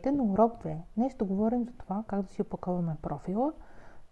Здравейте, на урок 2. Днес ще говорим за това как да си опаковаме профила,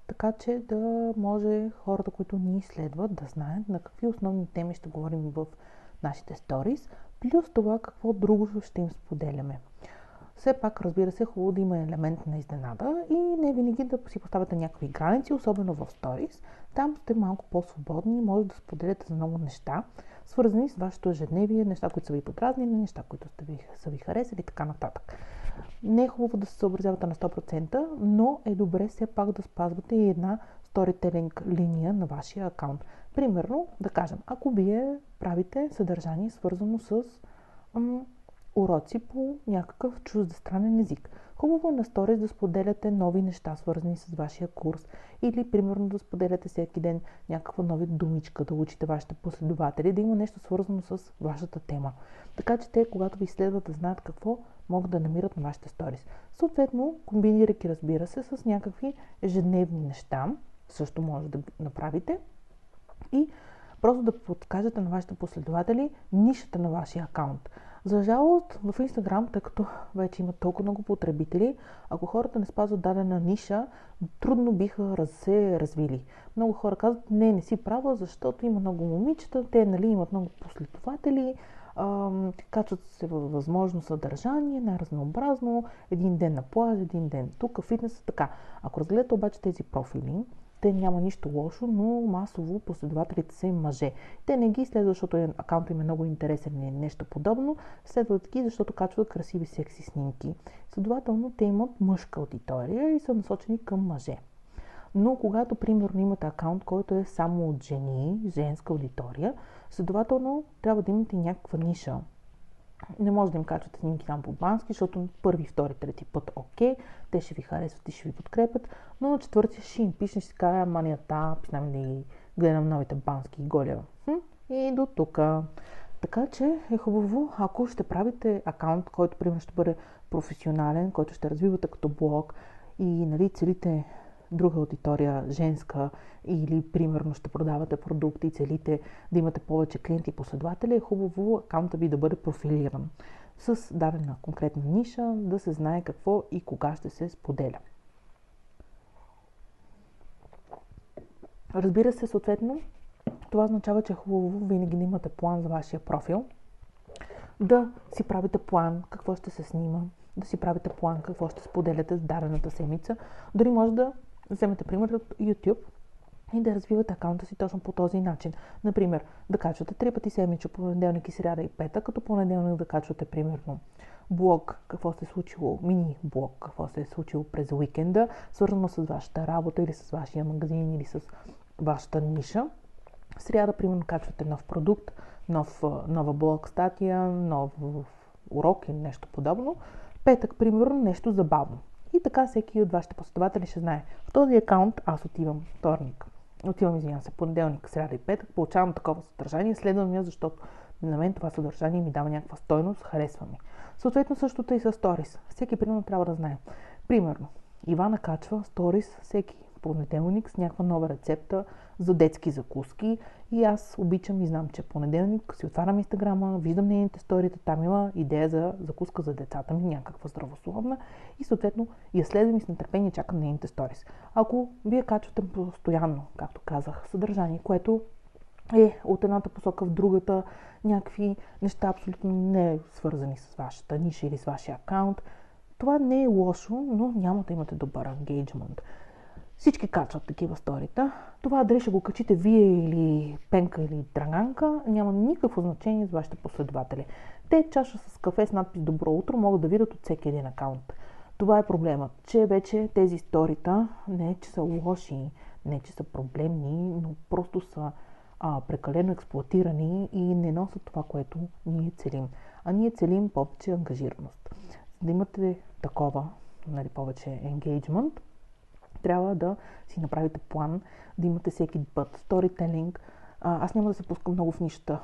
така че да може хората, които ни следват, да знаят на какви основни теми ще говорим в нашите сторис, плюс това какво друго ще им споделяме. Все пак, разбира се, хубаво да има елемент на изненада и не винаги да си поставяте някакви граници, особено в сторис. Там сте малко по-свободни и може да споделяте за много неща, свързани с вашето ежедневие, неща, които са ви подразнили, неща, които са ви харесали и така нататък. Не е хубаво да се съобразявате на 100%, но е добре все пак да спазвате и една сторителинг линия на вашия акаунт. Примерно, да кажем, ако вие правите съдържание свързано с уроци по някакъв чуждестранен език. Хубаво е на сторис да споделяте нови неща, свързани с вашия курс, или примерно да споделяте всеки ден някаква нова думичка, да учите вашите последователи, да има нещо свързано с вашата тема. Така че те, когато ви следват, да знаят какво могат да намират на вашите сторис. Съответно, комбинирайки, разбира се, с някакви ежедневни неща, също може да направите и просто да подкажете на вашите последователи нишата на вашия акаунт. За жалост в Instagram, тъй като вече има толкова много потребители, ако хората не спазват дадена ниша, трудно биха се развили. Много хора казват, не си права, защото има много момичета, те имат много последователи, качват се във възможно съдържание, най-разнообразно, един ден на плаж, един ден тук, фитнес, така. Ако разгледате обаче тези профили, те няма нищо лошо, но масово последователите са им мъже. Те не ги следват, защото акаунтът им е много интересен или нещо подобно, следват ги, защото качват красиви секси снимки. Следователно, те имат мъжка аудитория и са насочени към мъже. Но когато, примерно, имате акаунт, който е само от жени, женска аудитория, следователно трябва да имате някаква ниша. Не може да им качвате снимки там по-бански, защото първи, втори, трети път окей, те ще ви харесват и ще ви подкрепят, но на четвъртия ще им пишне, ще си кажа, манията, писнам да гледам новите бански и голя. И до тук. Така че е хубаво, ако ще правите акаунт, който примерно ще бъде професионален, който ще развивате като блог и целите друга аудитория, женска, или примерно ще продавате продукти и целите да имате повече клиенти и последователи, е хубаво акаунта ви да бъде профилиран с дадена конкретна ниша, да се знае какво и кога ще се споделя. Разбира се, съответно, това означава, че е хубаво винаги да имате план за вашия профил, да си правите план какво ще се снима, да си правите план какво ще споделяте с дадената седмица. Дори може да вземете пример от YouTube и да развивате акаунта си точно по този начин. Например, да качвате 3 пъти седмично, понеделник и сряда и петък, като понеделник да качвате примерно блог, какво се е случило, мини блог, какво се е случило през уикенда, свързано с вашата работа или с вашия магазин или с вашата ниша. В сряда, примерно, качвате нов продукт, нова блог статия, нов урок или нещо подобно. Петък, примерно, нещо забавно. И така всеки от вашите последователи ще знае. В този акаунт аз отивам понеделник, сряда и петък, получавам такова съдържание, следвам я, защото на мен това съдържание ми дава някаква стойност, харесва ми. Съответно същото и с сторис. Всеки примерно трябва да знае. Примерно, Ивана качва сторис всеки понеделник с някаква нова рецепта за детски закуски и аз обичам и знам, че понеделник си отварям Инстаграма, виждам нейните сторита, там има идея за закуска за децата ми, някаква здравословна и съответно я следвам и с нетърпение чакам нейните сторис. Ако вие качвате постоянно, както казах, съдържание, което е от едната посока в другата, някакви неща абсолютно не свързани с вашата ниша или с вашия акаунт, това не е лошо, но няма да имате добър енгейджмент. Всички качват такива сторита. Това дали ще го качите вие или Пенка или Драганка, няма никакво значение с вашите последователи. Те чаша с кафе с надпис Добро утро могат да видят от всеки един акаунт. Това е проблемът, че вече тези сторита не е, че са лоши, не е, че са проблемни, но просто са прекалено експлоатирани и не носят това, което ние целим. А ние целим повече ангажираност. За да имате такова, повече енгейджмент, трябва да си направите план, да имате всеки път сторителинг. Аз няма да се пускам много в нищата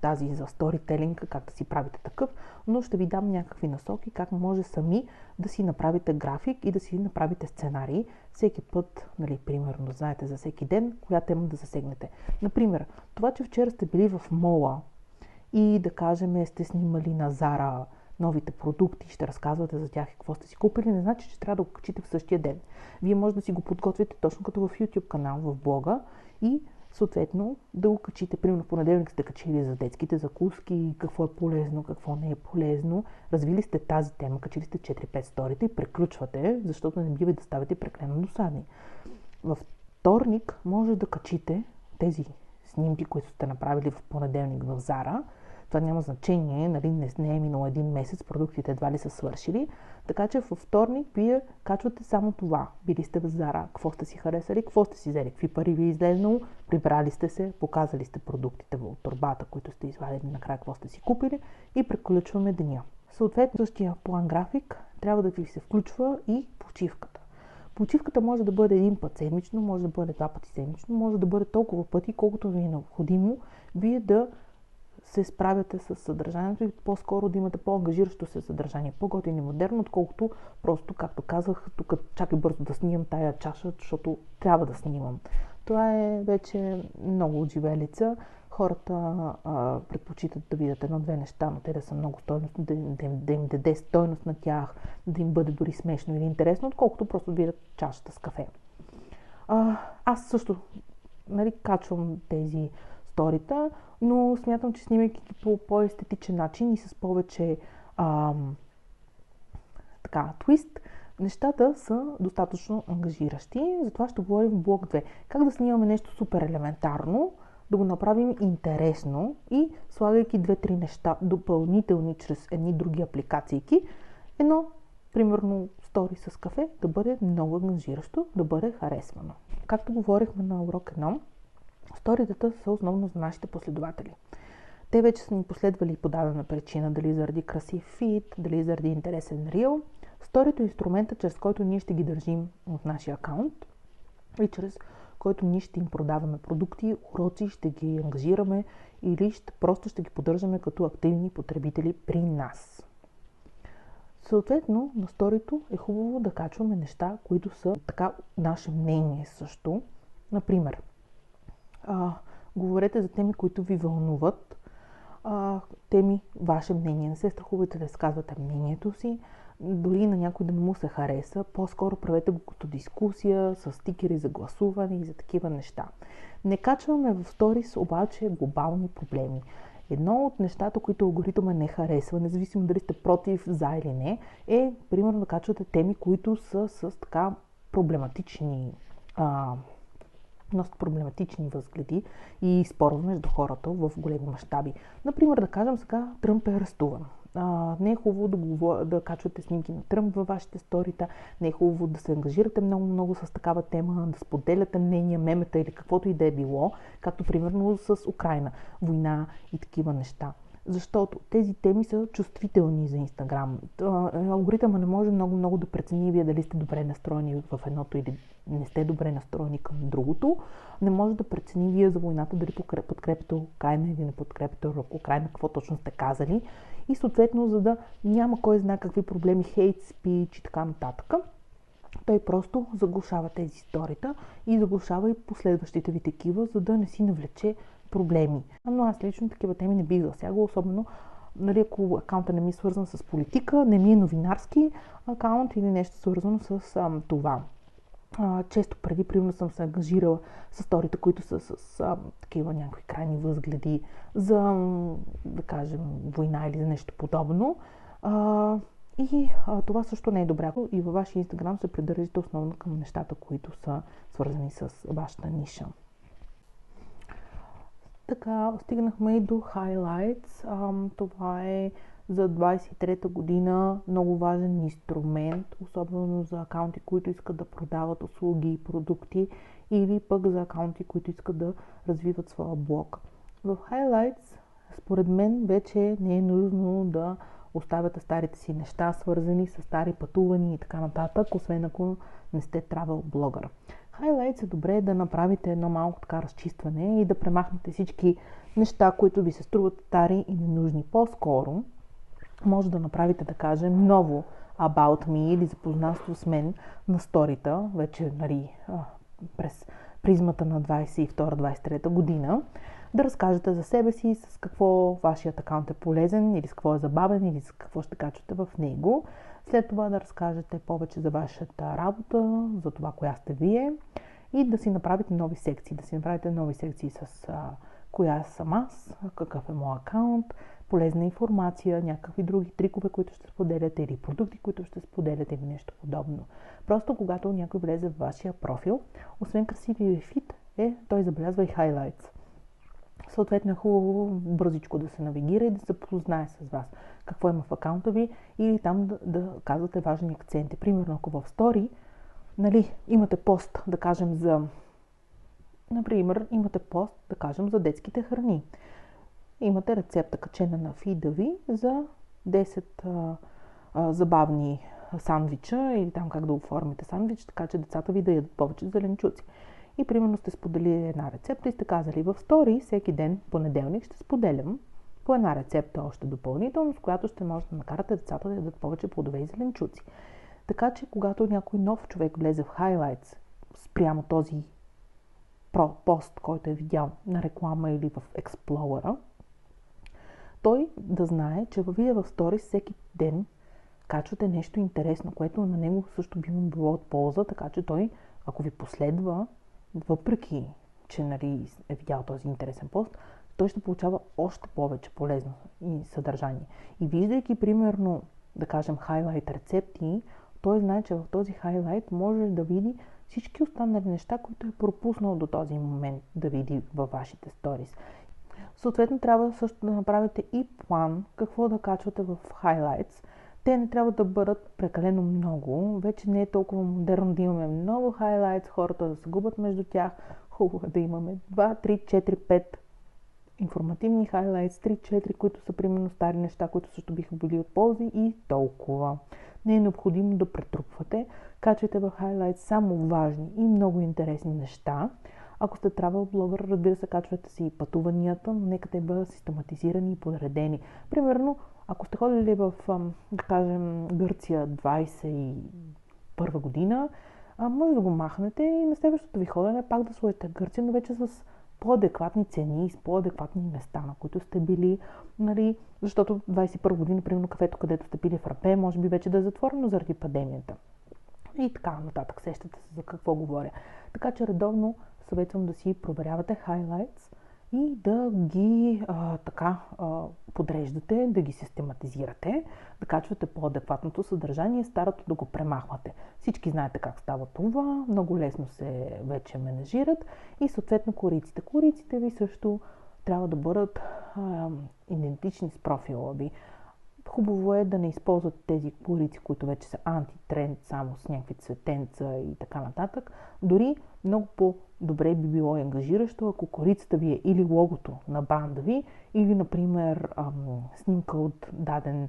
тази за сторителинг, как да си правите такъв, но ще ви дам някакви насоки, как може сами да си направите график и да си направите сценарии. Всеки път, примерно, да знаете за всеки ден, коя тема да засегнете. Например, това, че вчера сте били в мола и да кажем сте снимали на Зара новите продукти, ще разказвате за тях и какво сте си купили, не значи, че трябва да го качите в същия ден. Вие може да си го подготвите точно като в YouTube канал, в блога и съответно да го качите. Примерно в понеделник сте качили за детските закуски, какво е полезно, какво не е полезно. Развили сте тази тема, качили сте 4-5 сторита и преключвате, защото не бива да ставате преклено досадни. Във вторник може да качите тези снимки, които сте направили в понеделник в Зара. Това няма значение, нали, не е минало един месец, продуктите едва ли са свършили. Така че във вторник вие качвате само това. Били сте в Зара, какво сте си харесали, какво сте си взели, какви пари ви е излезнало, прибрали сте се, показали сте продуктите от торбата, които сте извадили накрая, какво сте си купили и приключваме деня. Съответно, същия план график трябва да ви се включва и почивката. Почивката може да бъде един път седмично, може да бъде 2 пъти седмично, може да бъде толкова пъти, колкото ви е необходимо, вие да се справяте с съдържанието и по-скоро да имате по-ангажиращо се съдържание, по-готино и модерно, отколкото просто, както казах, тук чакай бързо да снимам тая чаша, защото трябва да снимам. Това е вече много отживелица. Хората предпочитат да видят едно-две неща, но те да са много стойностни, да им даде стойност на тях, да им бъде дори смешно или интересно, отколкото просто видят чашата с кафе. Аз също качвам тези сторита, но смятам, че снимайки ги по по-естетичен начин и с повече твист, нещата са достатъчно ангажиращи. Затова ще говорим в блок 2. Как да снимаме нещо супер елементарно, да го направим интересно и слагайки 2-3 неща допълнителни чрез едни други апликации. Едно, примерно, стори с кафе да бъде много ангажиращо, да бъде харесвано. Както говорихме на урок 1, сторитата са основно за нашите последователи. Те вече са ни последвали по дадена причина, дали заради красив фит, дали заради интересен рил. Сторито е инструмента, чрез който ние ще ги държим в нашия акаунт и чрез който ние ще им продаваме продукти, уроци, ще ги ангажираме или просто ще ги поддържаме като активни потребители при нас. Съответно, на сторито е хубаво да качваме неща, които са така наше мнение също. Например, говорете за теми, които ви вълнуват, теми, ваше мнение. Не се страхувайте да изказвате мнението си, дори на някой да не му се хареса, по-скоро правете го като дискусия, с стикери за гласуване и за такива неща. Не качваме в сторис обаче глобални проблеми. Едно от нещата, които алгоритъмът не харесва, независимо дали сте против, за или не, е примерно да качвате теми, които са с така проблематични възгледи и спорове между хората в големи мащаби. Например, да кажем сега, Тръмп е арестуван. Не е хубаво да качвате снимки на Тръмп във вашите сторита, не е хубаво да се ангажирате много с такава тема, да споделяте мнения, мемета или каквото и да е било, както примерно с Украйна, война и такива неща. Защото тези теми са чувствителни за Инстаграм. Алгоритъма не може много да прецени вие дали сте добре настроени в едното или не сте добре настроени към другото. Не може да прецени вие за войната дали подкрепите Украйна или не подкрепите Украйна, какво точно сте казали. И съответно, за да няма кой знае какви проблеми, хейт спич и така нататък, той просто заглушава тези сторита и заглушава и последващите ви такива, за да не си навлече проблеми. Но аз лично такива теми не бих засягала, особено ако акаунта не ми е свързан с политика, не ми е новинарски акаунт или нещо свързано с това. Често преди, примерно, съм се ангажирала с сторите, които са с такива някакви крайни възгледи за, да кажем, война или за нещо подобно. Това също не е добре. И във вашия Инстаграм се придържите основно към нещата, които са свързани с вашата ниша. Така, стигнахме и до Highlights. Това е за 23-та година много важен инструмент, особено за акаунти, които искат да продават услуги и продукти, или пък за акаунти, които искат да развиват своя блог. В Highlights, според мен, вече не е нужно да оставяте старите си неща, свързани с стари пътувания и така нататък, освен ако не сте travel блогър. Highlights е добре да направите едно малко така разчистване и да премахнете всички неща, които ви се струват стари и ненужни. По-скоро може да направите, да кажем, ново About Me или запознанство с мен на сторита, вече през призмата на 22-23 година, да разкажете за себе си, с какво вашият акаунт е полезен, или с какво е забавен, или с какво ще качвате в него. След това да разкажете повече за вашата работа, за това коя сте вие и да си направите нови секции. Да си направите нови секции с коя съм аз, какъв е моят акаунт, полезна информация, някакви други трикове, които ще споделяте или продукти, които ще споделяте или нещо подобно. Просто когато някой влезе в вашия профил, освен красивия ви фит, той забелязва и highlights. Съответно е хубаво бързичко да се навигира и да се познае с вас какво има в акаунта ви или там да казвате важни акценти. Примерно, ако в стори, имате пост, да кажем за детските храни. Имате рецепта качена на фида ви за 10 забавни сандвича или там как да оформите сандвич, така че децата ви да ядат повече зеленчуци. И примерно сте споделили една рецепта и сте казали в стори всеки ден, понеделник, ще споделям по една рецепта още допълнително, с която ще може да накарате децата да ядат повече плодове и зеленчуци. Така че когато някой нов човек влезе в highlights спрямо този пост, който е видял на реклама или в Explorer, той да знае, че вие в Stories всеки ден качвате нещо интересно, което на него също би му било от полза, така че той, ако ви последва, въпреки че е видял този интересен пост, той ще получава още повече полезно и съдържание. И виждайки, примерно, да кажем, хайлайт рецепти, той знае, че в този хайлайт може да види всички останали неща, които е пропуснал до този момент да види във вашите сторис. Съответно, трябва също да направите и план какво да качвате в highlights. Те не трябва да бъдат прекалено много. Вече не е толкова модерно да имаме много highlights, хората да се губят между тях. Хубаво да имаме 2, 3, 4, 5 информативни highlights, 3-4, които са примерно стари неща, които също биха били от ползи и толкова. Не е необходимо да претрупвате. Качвайте в highlights само важни и много интересни неща. Ако сте travel блогър, разбира се, качвате си пътуванията, но нека те бъдат систематизирани и подредени. Примерно, ако сте ходили в, да кажем, Гърция 21 година, може да го махнете и на следващото ви ходене пак да сложите Гърция, но вече с по-адекватни цени и с по-адекватни места, на които сте били, защото 21 година, примерно кафето, където сте пили в Рапе, може би вече да е затворено заради паденията. И така нататък, сещате се за какво говоря. Така че редовно съветвам да си проверявате highlights и да ги подреждате, да ги систематизирате, да качвате по-адекватното съдържание, старото да го премахвате. Всички знаете как става това, много лесно се вече менажират и съответно кориците. Кориците ви също трябва да бъдат идентични с профила ви. Хубаво е да не използвате тези корици, които вече са антитренд, само с някакви цветенца и така нататък. Дори много по-добре би било и ангажиращо, ако корицата ви е или логото на бранда ви, или, например, снимка от даден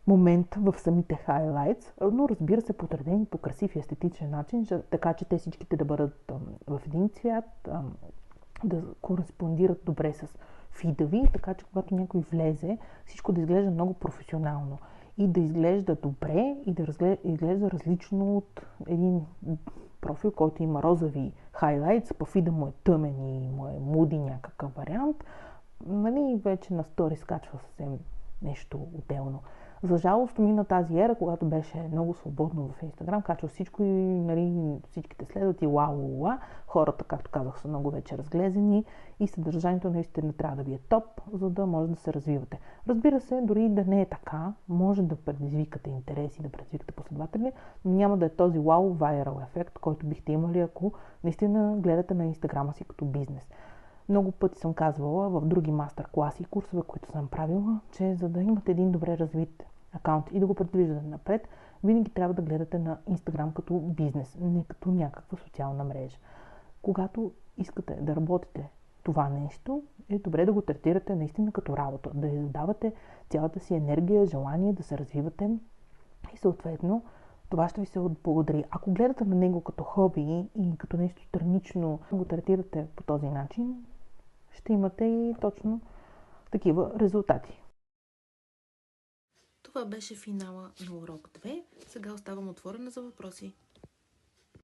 момент в самите highlights, но разбира се, подредени по красив и естетичен начин, така че те всичките да бъдат в един цвят, да кореспондират добре с фида ви, така че когато някой влезе, всичко да изглежда много професионално и да изглежда добре и да изглежда различно от един профил, който има розови хайлайтс, по фида му е тъмен и му е муди някакъв вариант. Вече на стори скачва съвсем нещо отделно. За жалост мина тази ера, когато беше много свободно в Инстаграм, качва всичко и всичките следват и уау. Хората, както казах, са много вече разглезени и съдържанието наистина трябва да ви е топ, за да може да се развивате. Разбира се, дори да не е така, може да предизвикате интерес и да предизвикате последователи, но няма да е този вау вайрал ефект, който бихте имали, ако наистина гледате на Инстаграма си като бизнес. Много пъти съм казвала в други мастер-класи и курсове, които съм правила, че за да имате един добре развит акаунт и да го предвиждате напред, винаги трябва да гледате на Instagram като бизнес, не като някаква социална мрежа. Когато искате да работите това нещо, е добре да го третирате наистина като работа, да издавате цялата си енергия, желание да се развивате и съответно това ще ви се отблагодари. Ако гледате на него като хоби и като нещо странично, го третирате по този начин, ще имате и точно такива резултати. Това беше финала на урок 2. Сега оставам отворена за въпроси.